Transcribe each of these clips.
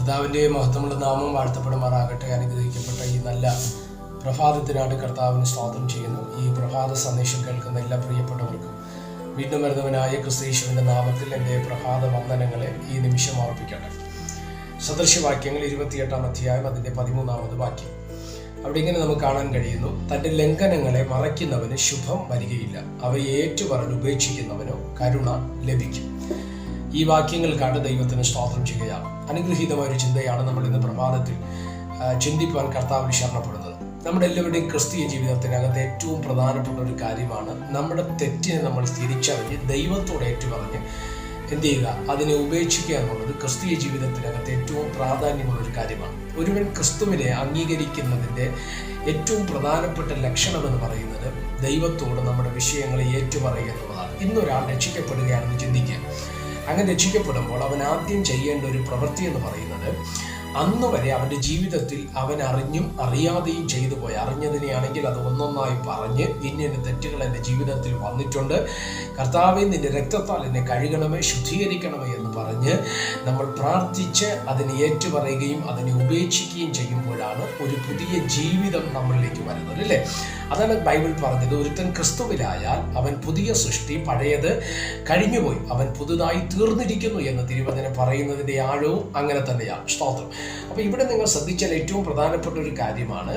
കർത്താവിൻ്റെ മഹത്വമുള്ള നാമം വാഴ്ത്തപ്പെടുമാറാകട്ടെ. അനുഗ്രഹിക്കപ്പെട്ട ഈ നല്ല പ്രഭാതത്തിനാണ് കർത്താവിന് സ്തോത്രം ചെയ്യുന്നു. ഈ പ്രഭാത സന്ദേശം കേൾക്കുന്ന എല്ലാ പ്രിയപ്പെട്ടവർക്കും വീണ്ടും വരുന്നവനായ ക്രിസ്തയേശുവിൻ്റെ നാമത്തിൽ എൻ്റെ പ്രഭാത വന്ദനങ്ങളെ ഈ നിമിഷം അർപ്പിക്കട്ടെ. സദൃശ്യവാക്യങ്ങൾ 28-ാം അധ്യായം അതിൻ്റെ 13-ാമത് വാക്യം. അവിടെ ഇങ്ങനെ നമുക്ക് കാണാൻ കഴിയുന്നു: തൻ്റെ ലംഘനങ്ങളെ മറയ്ക്കുന്നവന് ശുഭം വരികയില്ല, അവയെ ഏറ്റുപറഞ്ഞ് ഉപേക്ഷിക്കുന്നവനോ കരുണ ലഭിക്കും. ഈ വാക്യങ്ങൾക്കാണ് ദൈവത്തിന് സ്തോത്രം ചെയ്യുകയാണ്. അനുഗ്രഹീതമായ ഒരു ചിന്തയാണ് നമ്മൾ ഇന്ന് പ്രഭാതത്തിൽ ചിന്തിപ്പാൻ കർത്താവിൽ ശരണപ്പെടുന്നത്. നമ്മുടെ എല്ലാവരുടെയും ക്രിസ്തീയ ജീവിതത്തിനകത്ത് ഏറ്റവും പ്രധാനപ്പെട്ട ഒരു കാര്യമാണ് നമ്മുടെ തെറ്റിനെ നമ്മൾ തിരിച്ചറിഞ്ഞ് ദൈവത്തോട് ഏറ്റുപറഞ്ഞ് എന്ത് ചെയ്യുക, അതിനെ ഉപേക്ഷിക്കുക എന്നുള്ളത് ക്രിസ്തീയ ജീവിതത്തിനകത്ത് ഏറ്റവും പ്രാധാന്യമുള്ളൊരു കാര്യമാണ്. ഒരുവൻ ക്രിസ്തുവിനെ അംഗീകരിക്കുന്നതിൻ്റെ ഏറ്റവും പ്രധാനപ്പെട്ട ലക്ഷണമെന്ന് പറയുന്നത് ദൈവത്തോട് നമ്മുടെ വിഷയങ്ങളെ ഏറ്റുപറയുക എന്നുള്ളതാണ്. ഇന്നൊരാൾ രക്ഷിക്കപ്പെടുകയാണെന്ന് ചിന്തിക്കുക. അങ്ങനെ രക്ഷിക്കപ്പെടുമ്പോൾ അവൻ ആദ്യം ചെയ്യേണ്ട ഒരു പ്രവൃത്തി എന്ന് പറയുന്നത്, അന്ന് വരെ അവൻ്റെ ജീവിതത്തിൽ അവൻ അറിഞ്ഞും അറിയാതെയും ചെയ്തു പോയി, അറിഞ്ഞതിനെയാണെങ്കിൽ അത് ഒന്നൊന്നായി പറഞ്ഞ് ഇന്ന തെറ്റുകൾ എൻ്റെ ജീവിതത്തിൽ വന്നിട്ടുണ്ട്, കർത്താവേ നിന്റെ രക്തത്താൽ എന്നെ കഴുകണമേ, ശുദ്ധീകരിക്കണമേ എന്ന് പറഞ്ഞ് നമ്മൾ പ്രാർത്ഥിച്ച് അതിനെ ഏറ്റുപറയുകയും അതിനെ ഉപേക്ഷിക്കുകയും ചെയ്യുമ്പോഴാണ് ഒരു പുതിയ ജീവിതം നമ്മളിലേക്ക് വരുന്നത്, അല്ലേ? അതാണ് ബൈബിൾ പറഞ്ഞത്. ഒരുത്തൻ ക്രിസ്തുവിലായാൽ അവൻ പുതിയ സൃഷ്ടി, പഴയത് കഴിഞ്ഞുപോയി, അവൻ പുതുതായി തീർന്നിരിക്കുന്നു എന്ന് തിരുവചനം പറയുന്നതിൻ്റെ ആഴവും അങ്ങനെ തന്നെയാണ്. സ്തോത്രം. അപ്പോൾ ഇവിടെ നിങ്ങൾ ശ്രദ്ധിച്ചാൽ ഏറ്റവും പ്രധാനപ്പെട്ട ഒരു കാര്യമാണ്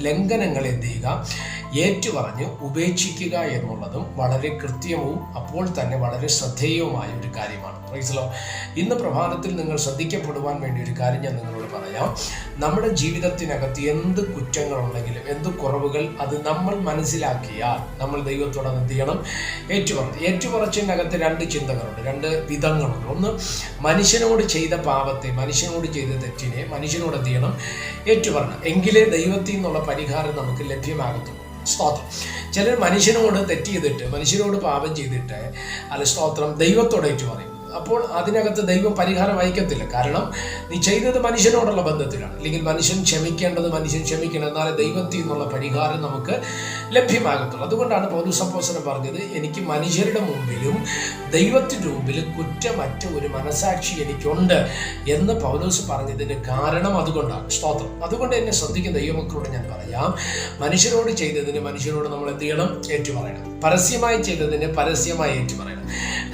ലംഘനങ്ങൾ എന്ത് ചെയ്യുക, ഏറ്റുപറഞ്ഞ് ഉപേക്ഷിക്കുക എന്നുള്ളതും വളരെ കൃത്യവും അപ്പോൾ തന്നെ വളരെ ശ്രദ്ധേയവുമായ ഒരു കാര്യമാണ്. ഇന്ന് പ്രഭാതത്തിൽ നിങ്ങൾ ശ്രദ്ധിക്കപ്പെടുവാൻ വേണ്ടി ഒരു കാര്യം ഞാൻ നിങ്ങളോട് പറയാം. നമ്മുടെ ജീവിതത്തിനകത്ത് എന്ത് കുറ്റങ്ങളുണ്ടെങ്കിലും എന്ത് കുറവുകൾ അത് നമ്മൾ മനസ്സിലാക്കിയാൽ നമ്മൾ ദൈവത്തോട് എന്ത് ചെയ്യണം? ഏറ്റുപറച്ചിനകത്ത് രണ്ട് ചിന്തകളുണ്ട്, രണ്ട് വിധങ്ങളുണ്ട്. ഒന്ന്, മനുഷ്യനോട് ചെയ്ത പാപത്തെ, മനുഷ്യനോട് ചെയ്ത തെറ്റിനെ മനുഷ്യനോട് എന്ത് ചെയ്യണം? ഏറ്റുപറയണം. എങ്കിലേ ദൈവത്തിൽ നിന്നുള്ള പരിഹാരം നമുക്ക് ലഭ്യമാകത്തുള്ളൂ. സ്തോത്രം. ചിലർ മനുഷ്യനോട് തെറ്റ് ചെയ്തിട്ട്, മനുഷ്യനോട് പാപം ചെയ്തിട്ട് സ്തോത്രം ദൈവത്തോട് ഏറ്റുപറയും. അപ്പോൾ അതിനകത്ത് ദൈവം പരിഹാരം അയക്കത്തില്ല. കാരണം നീ ചെയ്തത് മനുഷ്യനോടുള്ള ബന്ധത്തിലാണ്. അല്ലെങ്കിൽ മനുഷ്യൻ ക്ഷമിക്കേണ്ടത് മനുഷ്യൻ ക്ഷമിക്കണം, എന്നാലേ ദൈവത്തിൽ നിന്നുള്ള പരിഹാരം നമുക്ക് ലഭ്യമാകത്തുള്ളൂ. അതുകൊണ്ടാണ് പൗലോസ് അപ്പോസ്തലൻ പറഞ്ഞത്, എനിക്ക് മനുഷ്യരുടെ മുമ്പിലും ദൈവത്തിൻ്റെ മുമ്പിലും കുറ്റമറ്റ ഒരു മനസാക്ഷി എനിക്കുണ്ട് എന്ന് പൗലോസ് പറഞ്ഞതിൻ്റെ കാരണം അതുകൊണ്ടാണ്. സ്തോത്രം. അതുകൊണ്ട് എന്നെ ശ്രദ്ധിക്കുന്ന ദൈവമക്കളോട് ഞാൻ പറയാം, മനുഷ്യരോട് ചെയ്തതിന് മനുഷ്യരോട് നമ്മൾ എന്ത് ചെയ്യണം? ഏറ്റുപറയണം. പരസ്യമായി ചെയ്തതിന് പരസ്യമായി ഏറ്റുപറയണം.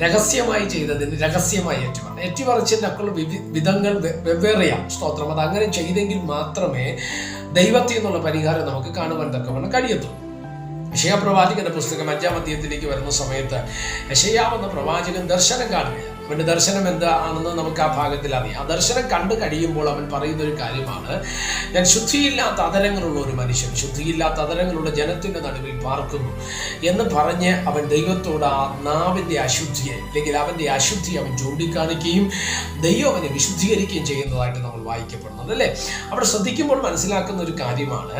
രഹസ്യമായി ചെയ്തതിന് രഹസ്യമായി ഏറ്റുപറയണം. ഏറ്റുപറച്ചിനൊക്കെയുള്ള വിധങ്ങൾ വെവ്വേറെയാണ്. സ്തോത്രം. അത് അങ്ങനെ ചെയ്തെങ്കിൽ മാത്രമേ ദൈവത്തിൽ നിന്നുള്ള പരിഹാരം നമുക്ക് കാണുവാൻ തക്കവണ്ണം കഴിയത്തുള്ളൂ. യെശയ്യാ പ്രവാചകന്റെ പുസ്തകം 5-ാം അധ്യായത്തിലേക്ക് വരുന്ന സമയത്ത് യെശയ്യാവ് എന്ന പ്രവാചകൻ ദർശനം കാണുകയാണ്. അവൻ്റെ ദർശനം എന്താണെന്ന് നമുക്ക് ആ ഭാഗത്തിൽ അറിയാം. ആ ദർശനം കണ്ടു കഴിയുമ്പോൾ അവൻ പറയുന്ന ഒരു കാര്യമാണ്, ഞാൻ ശുദ്ധിയില്ലാത്ത അധരങ്ങളുള്ള ഒരു മനുഷ്യൻ, ശുദ്ധിയില്ലാത്ത അധരങ്ങളുള്ള ജനത്തിൻ്റെ നടുവിൽ പാർക്കുന്നു എന്ന് പറഞ്ഞ് അവൻ ദൈവത്തോട് ആ നാവിൻ്റെ അശുദ്ധിയെ, അല്ലെങ്കിൽ അവൻ്റെ അശുദ്ധി അവൻ ചൂണ്ടിക്കാണിക്കുകയും ദൈവം അവനെ വിശുദ്ധീകരിക്കുകയും ചെയ്യുന്നതായിട്ട് നമ്മൾ വായിക്കപ്പെടുന്നത്, അല്ലേ? അവിടെ ശ്രദ്ധിക്കുമ്പോൾ മനസ്സിലാക്കുന്ന ഒരു കാര്യമാണ്,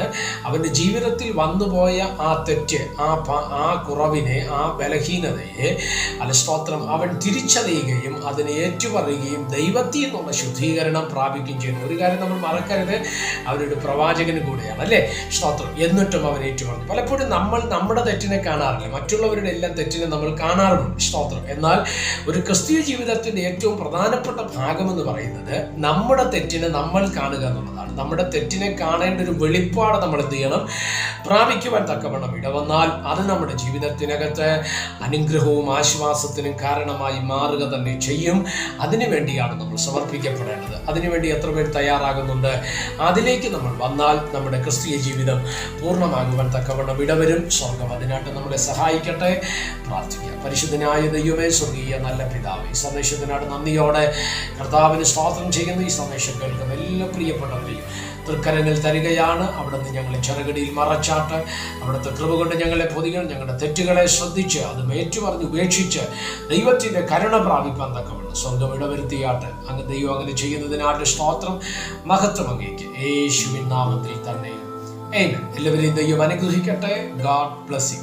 അവൻ്റെ ജീവിതത്തിൽ വന്നുപോയ ആ തെറ്റ്, ആ കുറവിനെ, ആ ബലഹീനതയെ സ്തോത്രം അവൻ തിരിച്ചറിയുകയും അതിനെ ഏറ്റുപറയുകയും ദൈവത്തിൽ നിന്നുള്ള ശുദ്ധീകരണം പ്രാപിക്കുകയും ചെയ്യുന്നു. ഒരു കാര്യം നമ്മൾ മറക്കരുത്, അവരുടെ പ്രവാചകന് കൂടെയാണ്, അല്ലേ? സ്തോത്രം. എന്നിട്ടും അവൻ ഏറ്റുപറഞ്ഞു. പലപ്പോഴും നമ്മൾ നമ്മുടെ തെറ്റിനെ കാണാറില്ല, മറ്റുള്ളവരുടെ എല്ലാം തെറ്റിനെ നമ്മൾ കാണാറുണ്ട്. സ്തോത്രം. എന്നാൽ ഒരു ക്രിസ്തീയ ജീവിതത്തിൻ്റെ ഏറ്റവും പ്രധാനപ്പെട്ട ഭാഗമെന്ന് പറയുന്നത് നമ്മുടെ തെറ്റിനെ നമ്മൾ കാണുക എന്നുള്ളതാണ്. നമ്മുടെ തെറ്റിനെ കാണേണ്ട ഒരു വെളിപ്പാട് നമ്മൾ എന്ത് ചെയ്യണം? പ്രാപിക്കുവാൻ തക്കവണ്ണം ഇടവന്നാൽ അത് നമ്മുടെ ജീവിതത്തിനകത്ത് അനുഗ്രഹവും ആശ്വാസത്തിനും കാരണമായി മാറുക തന്നെ ചെയ്യും. അതിനു വേണ്ടിയാണ് നമ്മൾ സമർപ്പിക്കപ്പെടേണ്ടത്. അതിനുവേണ്ടി എത്ര പേർ തയ്യാറാകുന്നുണ്ട്? അതിലേക്ക് നമ്മൾ വന്നാൽ നമ്മുടെ ക്രിസ്തീയ ജീവിതം പൂർണ്ണമാകുവാൻ തക്കവണ്ണം ഇടവരും. സ്വർഗം അതിനായിട്ട് നമ്മളെ സഹായിക്കട്ടെ. പ്രാർത്ഥിക്കാം. പരിശുദ്ധനായ ദൈവമേ, സ്വർഗീയ നല്ല പിതാവേ, ഈ സന്ദേശത്തിനായിട്ട് നന്ദിയോടെ കർത്താവിന് സ്തോത്രം ചെയ്യുന്ന ഈ സന്ദേശം കേൾക്കുന്ന എല്ലാ പ്രിയപ്പെട്ടവരെയും തൃക്കരങ്ങൾ തരികയാണ്. അവിടുന്ന് ഞങ്ങളെ ചെറുകടിയിൽ മറച്ചാട്ട് അവിടുത്തെ കൃപ കൊണ്ട് ഞങ്ങളെ പൊതികൾ, ഞങ്ങളുടെ തെറ്റുകളെ ശ്രദ്ധിച്ച് അത് ഏറ്റുപറഞ്ഞ് ഉപേക്ഷിച്ച് ദൈവത്തിൻ്റെ കരുണ പ്രാപിപ്പാൻ തക്കവണ്ണം സ്വർഗം ഇടവരുത്തിയാട്ട്. അങ്ങ് ദൈവം അങ്ങനെ ചെയ്യുന്നതിനായിട്ട് സ്തോത്രം, മഹത്വം അങ്ങേക്ക് യേശുവിൻ നാമത്തിൽ തന്നെ. ആമേൻ. എല്ലാവരെയും ദൈവം അനുഗ്രഹിക്കട്ടെ. God bless you.